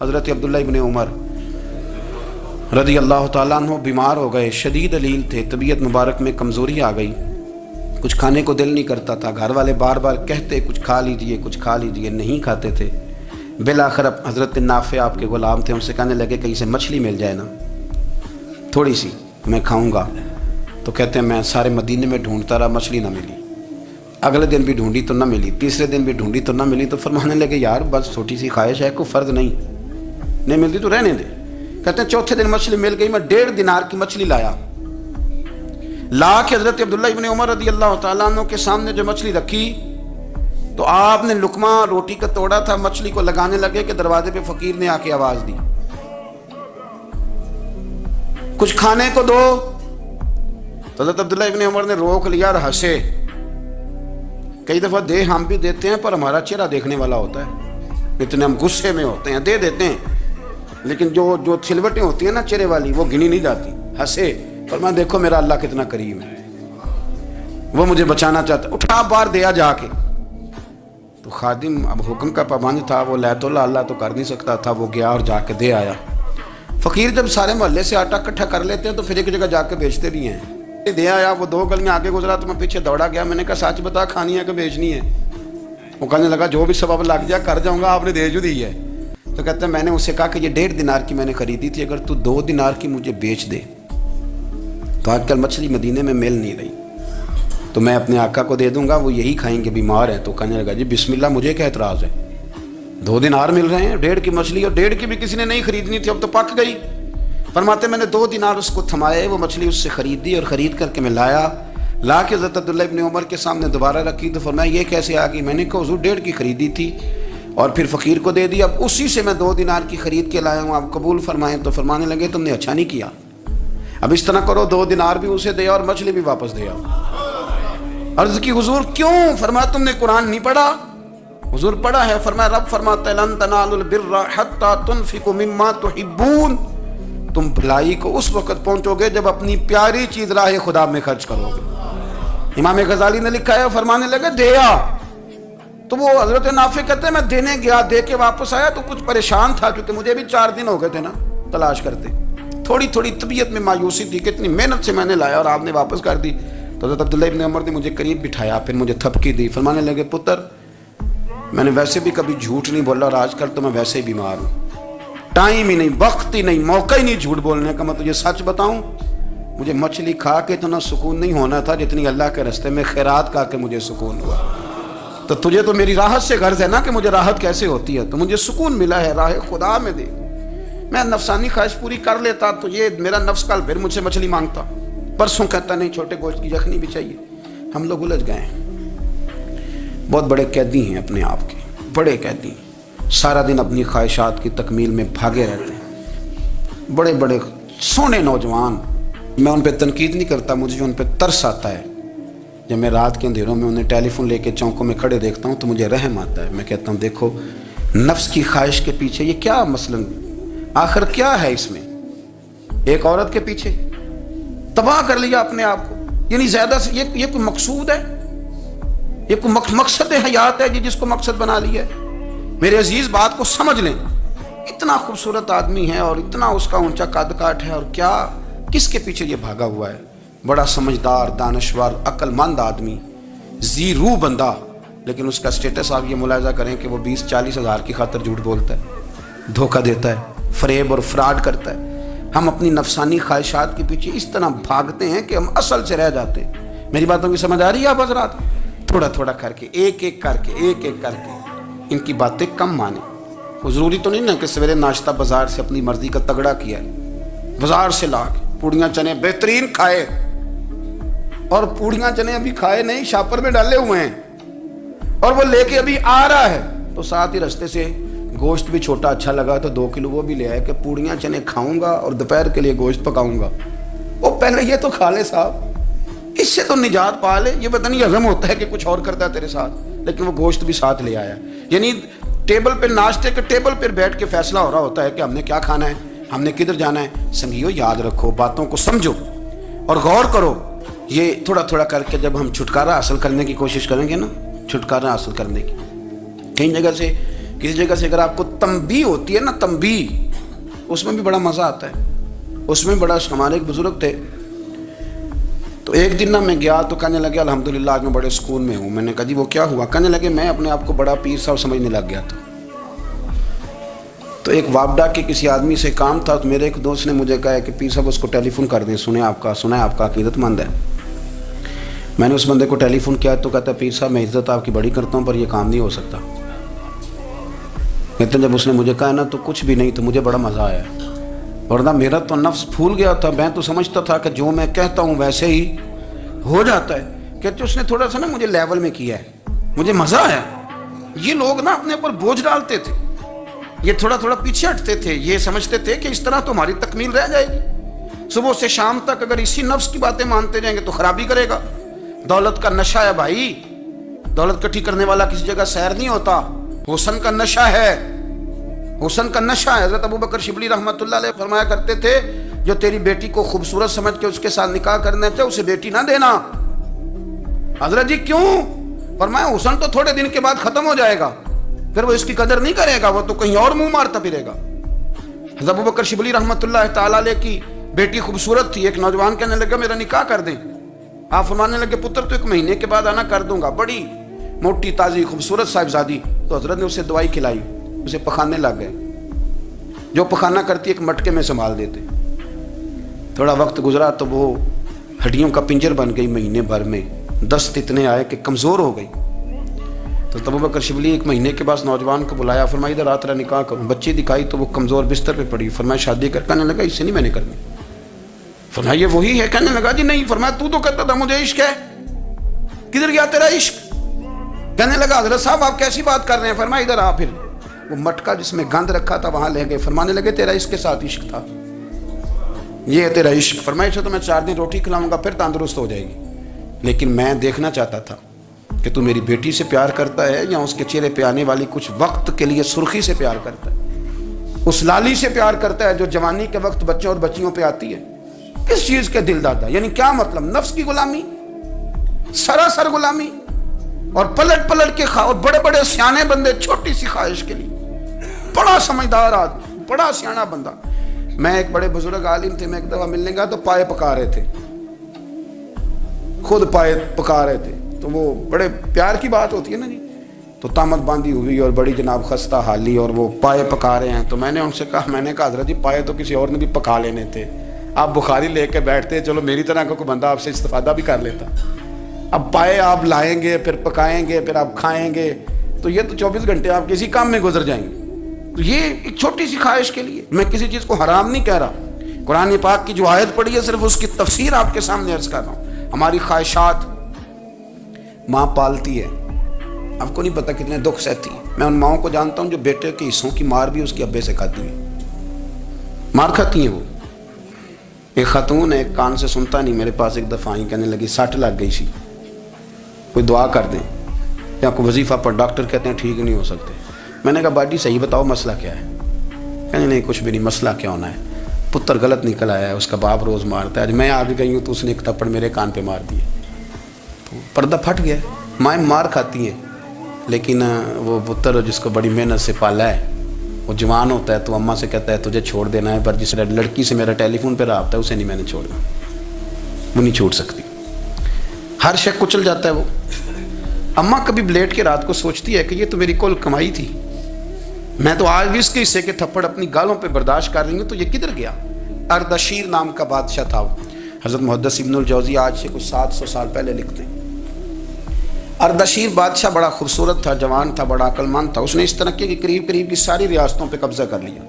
حضرت عبداللہ ابن عمر رضی اللہ تعالیٰ عنہ بیمار ہو گئے، شدید علیل تھے، طبیعت مبارک میں کمزوری آ گئی، کچھ کھانے کو دل نہیں کرتا تھا، گھر والے بار بار کہتے کچھ کھا لیجئے کچھ کھا لیجئے، نہیں کھاتے تھے۔ بالآخر حضرت نافع آپ کے غلام تھے، ان سے کہنے لگے کہیں سے مچھلی مل جائے نا تھوڑی سی، میں کھاؤں گا۔ تو کہتے ہیں میں سارے مدینے میں ڈھونڈتا رہا، مچھلی نہ ملی، اگلے دن بھی ڈھونڈی تو نہ ملی، تیسرے دن بھی ڈھونڈی تو نہ ملی، تو فرمانے لگے یار بس چھوٹی سی خواہش ہے، کوئی فرض نہیں ملتی تو رہنے دے۔ کہتے ہیں چوتھے دن مچھلی مل گئی، میں 1.5 دینار کی مچھلی لا کے حضرت عبداللہ ابن عمر رضی اللہ تعالیٰ عنہ کے سامنے جو مچھلی رکھی تو آپ نے لقمہ روٹی کا توڑا تھا، مچھلی کو لگانے لگے کہ دروازے پہ فقیر نے آ کے آواز دی کچھ کھانے کو دو۔ تو حضرت عبداللہ ابن عمر نے روک لیا اور ہنسے۔ کئی دفعہ دے ہم بھی دیتے ہیں پر ہمارا چہرہ دیکھنے والا ہوتا ہے، اتنے ہم غصے میں ہوتے ہیں، دے دیتے ہیں لیکن جو چھلوٹیں ہوتی ہیں نا چہرے والی وہ گنی نہیں جاتی۔ ہنسے، فرمایا دیکھو میرا اللہ کتنا کریم ہے، وہ مجھے بچانا چاہتا ہے، اٹھا بار دیا جا کے۔ تو خادم اب حکم کا پابند تھا، وہ لیت اللہ تو کر نہیں سکتا تھا، وہ گیا اور جا کے دے آیا۔ فقیر جب سارے محلے سے آٹا اکٹھا کر لیتے ہیں تو پھر ایک جگہ جا کے بیچتے بھی ہیں۔ دے آیا، وہ 2 گلیاں آگے گزرا تو میں پیچھے دوڑا گیا، میں نے کہا سچ بتا کھانی ہے کہ بیچنی ہے؟ وہ کہنے لگا جو بھی سبب لگ جائے کر جاؤں گا، آپ نے دے جو دی ہے۔ تو کہتے ہیں میں نے اسے کہا کہ یہ 1.5 دینار کی میں نے خریدی تھی، اگر تو 2 دینار کی مجھے بیچ دے تو آج کل مچھلی مدینے میں مل نہیں رہی تو میں اپنے آقا کو دے دوں گا، وہ یہی کھائیں گے، بیمار ہیں۔ تو کہنے لگا جی بسم اللہ، مجھے کیا اعتراض ہے، 2 دینار مل رہے ہیں، 1.5 کی مچھلی، اور 1.5 کی بھی کسی نے نہیں خریدنی تھی، اب تو پک گئی۔ فرماتے میں نے 2 دینار اس کو تھمائے، وہ مچھلی اس سے خریدی اور خرید کر کے میں لا کے حضرت عبداللہ ابن عمر کے سامنے دوبارہ رکھی۔ تو فرمایا یہ کیسے آ گئی؟ میں نے کہا حضور 1.5 کی خریدی تھی اور پھر فقیر کو دے دی، اب اسی سے میں 2 دینار کی خرید کے لایا ہوں، آپ قبول فرمائیں۔ تو فرمانے لگے تم نے اچھا نہیں کیا، اب اس طرح کرو 2 دینار بھی اسے دیا اور مچھلی بھی واپس دیا۔ عرض کی حضور کیوں؟ فرمایا تم نے قرآن نہیں پڑھا؟ حضور پڑھا ہے۔ فرمایا رب فرماتا ہے لن تنالوا البر حتى تنفقوا مما تحبون، تم بھلائی کو اس وقت پہنچو گے جب اپنی پیاری چیز راہ خدا میں خرچ کرو گے۔ امام غزالی نے لکھا ہے، فرمانے لگے دیا تو وہ حضرت نافع کہتے ہیں میں دینے گیا، دے کے واپس آیا تو کچھ پریشان تھا کیونکہ مجھے بھی 4 دن ہو گئے تھے نا تلاش کرتے، تھوڑی طبیعت میں مایوسی تھی، کتنی محنت سے میں نے لایا اور آپ نے واپس کر دی۔ تو حضرت عبداللہ ابن عمر نے مجھے قریب بٹھایا، پھر مجھے تھپکی دی، فرمانے لگے پتر میں نے ویسے بھی کبھی جھوٹ نہیں بولا اور آج کل تو میں ویسے ہی بیمار ہوں، ٹائم ہی نہیں، وقت ہی نہیں، موقع ہی نہیں جھوٹ بولنے کا، میں تجھے سچ بتاؤں مجھے مچھلی کھا کے اتنا سکون نہیں ہونا تھا جتنی اللہ کے راستے میں خیرات کھا کے مجھے سکون ہوا۔ تو تجھے تو میری راحت سے غرض ہے نا کہ مجھے راحت کیسے ہوتی ہے، تو مجھے سکون ملا ہے راہ خدا میں دے، میں نفسانی خواہش پوری کر لیتا تو یہ میرا نفس کل پھر مجھ سے مچھلی مانگتا، پرسوں کہتا نہیں چھوٹے گوشت کی یخنی بھی چاہیے۔ ہم لوگ الجھ گئے ہیں، بہت بڑے قیدی ہیں اپنے آپ کے، بڑے قیدی، سارا دن اپنی خواہشات کی تکمیل میں بھاگے رہتے ہیں، بڑے بڑے سونے نوجوان۔ میں ان پہ تنقید نہیں کرتا، مجھے ان پہ ترس آتا ہے جب میں رات کے اندھیروں میں انہیں ٹیلی فون لے کے چوکوں میں کھڑے دیکھتا ہوں تو مجھے رحم آتا ہے۔ میں کہتا ہوں دیکھو نفس کی خواہش کے پیچھے یہ کیا مثلاً آخر کیا ہے اس میں، ایک عورت کے پیچھے تباہ کر لیا اپنے آپ کو، یعنی زیادہ سے یہ کوئی مقصود ہے، یہ کوئی مقصد حیات ہے جس کو مقصد بنا لیا ہے؟ میرے عزیز بات کو سمجھ لیں، اتنا خوبصورت آدمی ہے اور اتنا اس کا اونچا قد کاٹ ہے اور کیا کس کے پیچھے یہ بھاگا ہوا ہے، بڑا سمجھدار، دانشور، عقل مند آدمی، ذی روح بندہ، لیکن اس کا سٹیٹس آپ یہ ملاحظہ کریں کہ وہ 20-40 ہزار کی خاطر جھوٹ بولتا ہے، دھوکہ دیتا ہے، فریب اور فراڈ کرتا ہے۔ ہم اپنی نفسانی خواہشات کے پیچھے اس طرح بھاگتے ہیں کہ ہم اصل سے رہ جاتے ہیں۔ میری باتوں کی سمجھ آ رہی ہے آپ حضرات؟ تھوڑا تھوڑا کر کے ایک ایک کر کے ان کی باتیں کم مانیں۔ وہ ضروری تو نہیں نا کہ سویرے ناشتہ بازار سے اپنی مرضی کا تگڑا کیا ہے، بازار سے لا کے پوڑیاں چنے بہترین کھائے، اور پوڑیاں چنے ابھی کھائے نہیں، شاپر میں ڈالے ہوئے ہیں اور وہ لے کے ابھی آ رہا ہے، تو ساتھ ہی رستے سے گوشت بھی چھوٹا اچھا لگا تو 2 کلو وہ بھی لے آئے کہ پوڑیاں چنے کھاؤں گا اور دوپہر کے لیے گوشت پکاؤں گا۔ وہ پہلے یہ تو کھا لے صاحب، اس سے تو نجات پا لے۔ یہ پتہ نہیں ہضم ہوتا ہے کہ کچھ اور کرتا ہے تیرے ساتھ، لیکن وہ گوشت بھی ساتھ لے آیا، یعنی ٹیبل پہ ناشتے کے ٹیبل پر بیٹھ کے فیصلہ ہو رہا ہوتا ہے کہ ہم نے کیا کھانا ہے، ہم نے کدھر جانا ہے۔ سنگیو یاد رکھو، باتوں کو سمجھو اور غور کرو۔ یہ تھوڑا تھوڑا کر کے جب ہم چھٹکارا حاصل کرنے کی کوشش کریں گے نا، چھٹکارا حاصل کرنے کی، کئی جگہ سے کسی جگہ سے اگر آپ کو تنبیہ ہوتی ہے نا، تنبیہ، اس میں بھی بڑا مزہ آتا ہے، اس میں بڑا. ہمارے ایک بزرگ تھے، تو ایک دن نا میں گیا تو کہنے لگے الحمدللہ آج میں بڑے سکون میں ہوں. میں نے کہا جی وہ کیا ہوا؟ کہنے لگے میں اپنے آپ کو بڑا پیر صاحب سمجھنے لگ گیا تھا. تو ایک وابڈا کے کسی آدمی سے کام تھا، تو میرے ایک دوست نے مجھے کہا کہ پیر صاحب اس کو ٹیلی فون کر دیں، سنا ہے آپ کا عقیدت مند ہے. میں نے اس بندے کو ٹیلی فون کیا تو کہتا پیر صاحب میں عزت آپ کی بڑی کرتا ہوں پر یہ کام نہیں ہو سکتا. لیکن جب اس نے مجھے کہا نا تو کچھ بھی نہیں، تو مجھے بڑا مزہ آیا، ورنہ میرا تو نفس پھول گیا تھا. میں تو سمجھتا تھا کہ جو میں کہتا ہوں ویسے ہی ہو جاتا ہے. کہتے اس نے تھوڑا سا نا مجھے لیول میں کیا ہے، مجھے مزہ آیا. یہ لوگ نا اپنے اوپر بوجھ ڈالتے تھے، یہ تھوڑا تھوڑا پیچھے ہٹتے تھے، یہ سمجھتے تھے کہ اس طرح تو ہماری تکمیل رہ جائے گی. صبح سے شام تک اگر اسی نفس کی باتیں مانتے جائیں گے تو خرابی کرے گا. دولت کا نشہ ہے بھائی، دولت کٹھی کرنے والا کسی جگہ سیر نہیں ہوتا. حسن کا نشہ ہے، حسن کا نشہ ہے. حضرت ابو بکر شبلی رحمۃ اللہ علیہ فرمایا کرتے تھے جو تیری بیٹی کو خوبصورت سمجھ کے اس کے ساتھ نکاح کرنا چاہے اسے بیٹی نہ دینا. حضرت جی کیوں؟ فرمایا حسن تو تھوڑے دن کے بعد ختم ہو جائے گا، پھر وہ اس کی قدر نہیں کرے گا، وہ تو کہیں اور منہ مارتا پھرے گا. حضرت ابو بکر شبلی رحمۃ اللہ تعالی علیہ کی بیٹی خوبصورت تھی. ایک نوجوان کہنے لگا میرا نکاح کر دیں. آپ فرمانے لگے پتر تو 1 مہینے کے بعد آنا، کر دوں گا. بڑی موٹی تازی خوبصورت صاحبزادی. تو حضرت نے اسے دوائی کھلائی، اسے پخانے لگ گئے. جو پخانہ کرتی ایک مٹکے میں سنبھال دیتے. تھوڑا وقت گزرا تو وہ ہڈیوں کا پنجر بن گئی. مہینے بھر میں دست اتنے آئے کہ کمزور ہو گئی. تو ابو بکر شبلی 1 مہینے کے بعد نوجوان کو بلایا، فرمایا ادھر رات نکاح کروں. بچی دکھائی تو وہ کمزور بستر پہ پڑی. فرمایا شادی کر. کہنے لگا اس سے نہیں میں نے کرنی. فرمایا یہ وہی ہے؟ کہنے لگا جی نہیں. فرمایا تو کہتا تھا مجھے عشق ہے، کدھر گیا تیرا عشق؟ کہنے لگا حضرت صاحب آپ کیسی بات کر رہے ہیں؟ فرمایا ادھر آ. پھر وہ مٹکا جس میں گند رکھا تھا وہاں لے گئے. فرمانے لگے تیرا اس کے ساتھ عشق تھا، یہ ہے تیرا عشق. فرمایا تو میں 4 دن روٹی کھلاؤں گا پھر تندرست ہو جائے گی. لیکن میں دیکھنا چاہتا تھا کہ تو میری بیٹی سے پیار کرتا ہے یا اس کے چہرے پہ آنے والی کچھ وقت کے لیے سرخی سے پیار کرتا ہے، اس لالی سے پیار کرتا ہے جو جوانی کے وقت بچوں اور بچیوں پہ آتی ہے. کس چیز کے دل دادا؟ یعنی کیا مطلب؟ نفس کی غلامی، سراسر غلامی. اور پلٹ پلٹ کے اور بڑے بڑے سیانے بندے چھوٹی سی خواہش کے لیے. بڑا سمجھدار آدمی، بڑا سیانا بندہ. میں ایک بڑے بزرگ عالم تھے، میں ایک دفعہ ملنے گیا تو پائے پکا رہے تھے، خود پائے پکا رہے تھے. تو وہ بڑے پیار کی بات ہوتی ہے نا جی. تو تامت باندھی ہوئی اور بڑی جناب خستہ حالی اور وہ پائے پکا رہے ہیں. تو میں نے ان سے کہا، میں نے کہا حضرت جی پائے تو کسی اور نے بھی پکا لینے تھے، آپ بخاری لے کے بیٹھتے، چلو میری طرح کا کوئی بندہ آپ سے استفادہ بھی کر لیتا. اب پائے آپ لائیں گے، پھر پکائیں گے، پھر آپ کھائیں گے، تو یہ تو 24 گھنٹے آپ کسی کام میں گزر جائیں گے. تو یہ ایک چھوٹی سی خواہش کے لیے. میں کسی چیز کو حرام نہیں کہہ رہا. قرآن پاک کی جو آیت پڑھی ہے صرف اس کی تفسیر آپ کے سامنے عرض کر رہا ہوں. ہماری خواہشات ماں پالتی ہے، آپ کو نہیں پتہ کتنے دکھ سہتی ہے. میں ان ماؤں کو جانتا ہوں جو بیٹے کے حصوں کی مار بھی اس کے ابے سے کھاتی ہیں، مار کھاتی ہیں وہ. ایک خاتون ہے، ایک کان سے سنتا نہیں، میرے پاس ایک دفعہ آئی، کہنے لگی 60 لگ گئی سی، کوئی دعا کر دیں یا کوئی وظیفہ پر. ڈاکٹر کہتے ہیں ٹھیک نہیں ہو سکتے. میں نے کہا باجی صحیح بتاؤ مسئلہ کیا ہے؟ کہنے نہیں کچھ بھی نہیں. مسئلہ کیا ہونا ہے؟ پتر غلط نکل آیا ہے، اس کا باپ روز مارتا ہے. میں آگے گئی ہوں تو اس نے ایک تھپڑ میرے کان پہ مار دیے، تو پردہ پھٹ گیا. مائیں مار کھاتی ہیں، لیکن وہ پتر جس کو بڑی محنت سے پالا ہے وہ جوان ہوتا ہے تو اماں سے کہتا ہے تجھے چھوڑ دینا ہے، پر جس لڑکی سے میرا ٹیلی فون پہ رابطہ ہے اسے نہیں میں نے چھوڑنا، وہ نہیں چھوڑ سکتی. ہر شے کچل جاتا ہے وہ. اماں کبھی بلیٹ کے رات کو سوچتی ہے کہ یہ تو میری کل کمائی تھی، میں تو آج بھی اس کے حصے کے تھپڑ اپنی گالوں پہ برداشت کر رہی ہوں، تو یہ کدھر گیا؟ اردشیر نام کا بادشاہ تھا وہ. حضرت محدث ابن الجوزی آج سے کچھ 700 سال پہلے لکھتے ہیں. اردشیر بادشاہ بڑا خوبصورت تھا، جوان تھا، بڑا عقل مند تھا. اس نے اس ترقی کی قریب کی ساری ریاستوں پہ قبضہ کر لیا.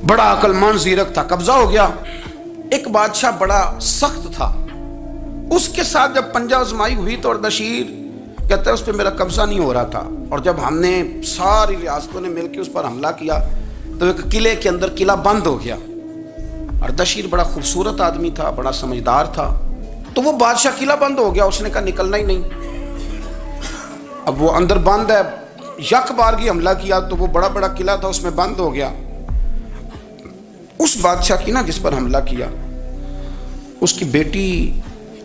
بڑا عقل مند زیرک تھا، قبضہ ہو گیا. ایک بادشاہ بڑا سخت تھا، اس کے ساتھ جب پنجہ آزمائی ہوئی تو اردشیر کہتا ہے اس پہ میرا قبضہ نہیں ہو رہا تھا، اور جب ہم نے ساری ریاستوں نے مل کے اس پر حملہ کیا تو ایک قلعے کے اندر قلعہ بند ہو گیا. اردشیر بڑا خوبصورت آدمی تھا، بڑا سمجھدار تھا، تو وہ بادشاہ قلعہ بند ہو گیا. اس نے کہا نکلنا ہی نہیں. اب وہ اندر بند ہے، یک بارگی حملہ کیا تو وہ بڑا بڑا قلعہ تھا اس میں بند ہو گیا. اس بادشاہ کی نا جس پر حملہ کیا، اس کی بیٹی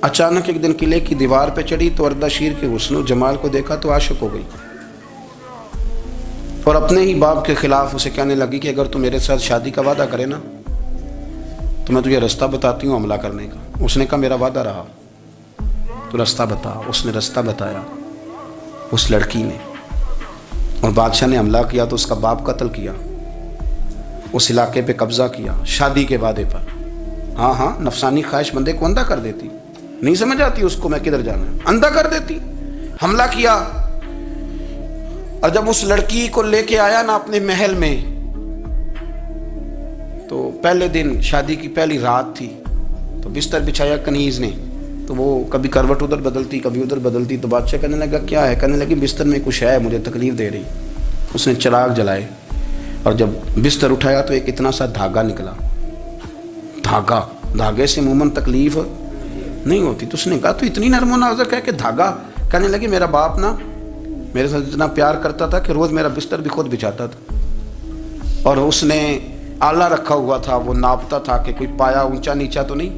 اچانک ایک دن قلعے کی دیوار پہ چڑھی تو اردشیر کے حسن و جمال کو دیکھا تو عاشق ہو گئی. اور اپنے ہی باپ کے خلاف اسے کہنے لگی کہ اگر تو میرے ساتھ شادی کا وعدہ کرے نا تو میں تجھے رستہ بتاتی ہوں حملہ کرنے کا۔ اس نے کہا میرا وعدہ رہا، تو رستہ بتا۔ اس نے رستہ بتایا اس لڑکی نے، اور بادشاہ نے حملہ کیا تو اس کا باپ قتل کیا، اس علاقے پہ قبضہ کیا شادی کے وعدے پر۔ ہاں ہاں، نفسانی خواہش بندے کو اندھا کر دیتی، نہیں سمجھ آتی اس کو میں کدھر جانا ہے، اندھا کر دیتی۔ حملہ کیا، اور جب اس لڑکی کو لے کے آیا نا اپنے محل میں، تو پہلے دن شادی کی پہلی رات تھی، تو بستر بچھایا کنیز نے، تو وہ کبھی کروٹ ادھر بدلتی کبھی ادھر بدلتی، تو بادشاہ کہنے لگا کیا ہے؟ کہنے لگی بستر میں کچھ ہے، مجھے تکلیف دے رہی۔ اس نے چراغ جلائے اور جب بستر اٹھایا تو ایک اتنا سا دھاگا نکلا۔ دھاگے سے عموماً تکلیف نہیں ہوتی، تو اس نے کہا تو اتنی نرم و نازک ہے کہ دھاگا؟ کہنے لگی میرا باپ نا میرے ساتھ اتنا پیار کرتا تھا کہ روز میرا بستر بھی خود بچھاتا تھا، اور اس نے آلہ رکھا ہوا تھا، وہ ناپتا تھا کہ کوئی پایا اونچا نیچا تو نہیں،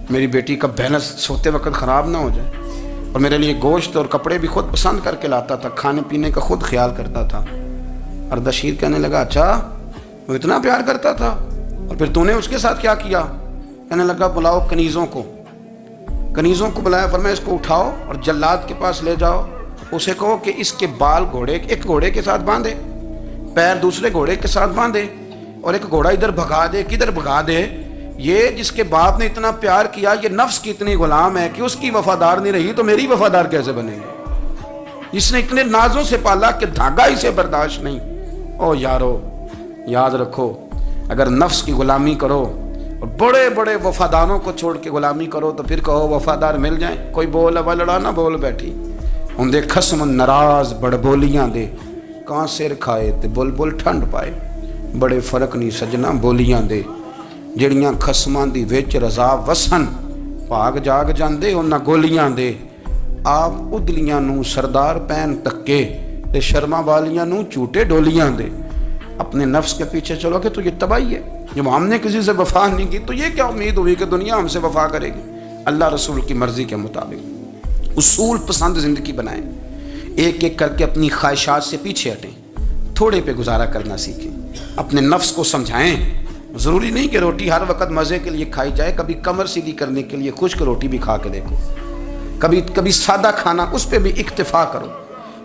میری بیٹی کا بیلنس سوتے وقت خراب نہ ہو جائے، اور میرے لیے گوشت اور کپڑے بھی خود پسند کر کے لاتا تھا، کھانے پینے کا خود خیال کرتا تھا۔ اردشیر کہنے لگا اچھا وہ اتنا پیار کرتا تھا، اور پھر تو نے اس کے ساتھ کیا کیا؟ کہنے لگا بلاؤ کنیزوں کو بلایا، فرمایا اس کو اٹھاؤ اور جلاد کے پاس لے جاؤ، اسے کہو کہ اس کے بال ایک گھوڑے کے ساتھ باندھے، پیر دوسرے گھوڑے کے ساتھ باندھے، اور ایک گھوڑا ادھر بھگا دے، کدھر بھگا دے۔ یہ جس کے باپ نے اتنا پیار کیا، یہ نفس کی اتنی غلام ہے کہ اس کی وفادار نہیں رہی تو میری وفادار کیسے بنے گی؟ اس نے اتنے نازوں سے پالا کہ دھاگا اسے برداشت نہیں۔ او یارو، یاد رکھو، اگر نفس کی غلامی کرو اور بڑے بڑے وفاداروں کو چھوڑ کے غلامی کرو تو پھر کہو وفادار مل جائیں، کوئی بول اب لڑا نہ بول بیٹھی ہوں دے خصم ناراض بڑ بولیاں دے، کہاں سر کھائے تے بل بل ٹھنڈ پائے، بڑے فرق نہیں سجنا بولیاں دے، جڑیاں خصماں دی وچ رضا وسن، بھاگ جاگ جاندے انہاں گولیاں دے، آپ ادلیاں نو سردار پین تکے تے شرما والیاں نو چوٹے ڈولیاں دے۔ اپنے نفس کے پیچھے چلو کہ تو یہ تباہی ہے، جب ہم نے کسی سے وفا نہیں کی تو یہ کیا امید ہوئی کہ دنیا ہم سے وفا کرے گی؟ اللہ رسول کی مرضی کے مطابق اصول پسند زندگی بنائیں، ایک ایک کر کے اپنی خواہشات سے پیچھے ہٹیں، تھوڑے پہ گزارا کرنا سیکھیں، اپنے نفس کو سمجھائیں۔ ضروری نہیں کہ روٹی ہر وقت مزے کے لیے کھائی جائے، کبھی کمر سیدھی کرنے کے لیے خشک روٹی بھی کھا کے دیکھو، کبھی سادہ کھانا اس پہ بھی اکتفا کرو،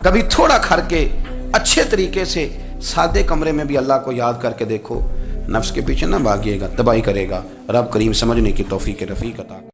کبھی تھوڑا کھا کے اچھے طریقے سے سادے کمرے میں بھی اللہ کو یاد کر کے دیکھو۔ نفس کے پیچھے نہ بھاگیے گا، تباہی کرے گا۔ رب کریم سمجھنے کی توفیق رفیق عطا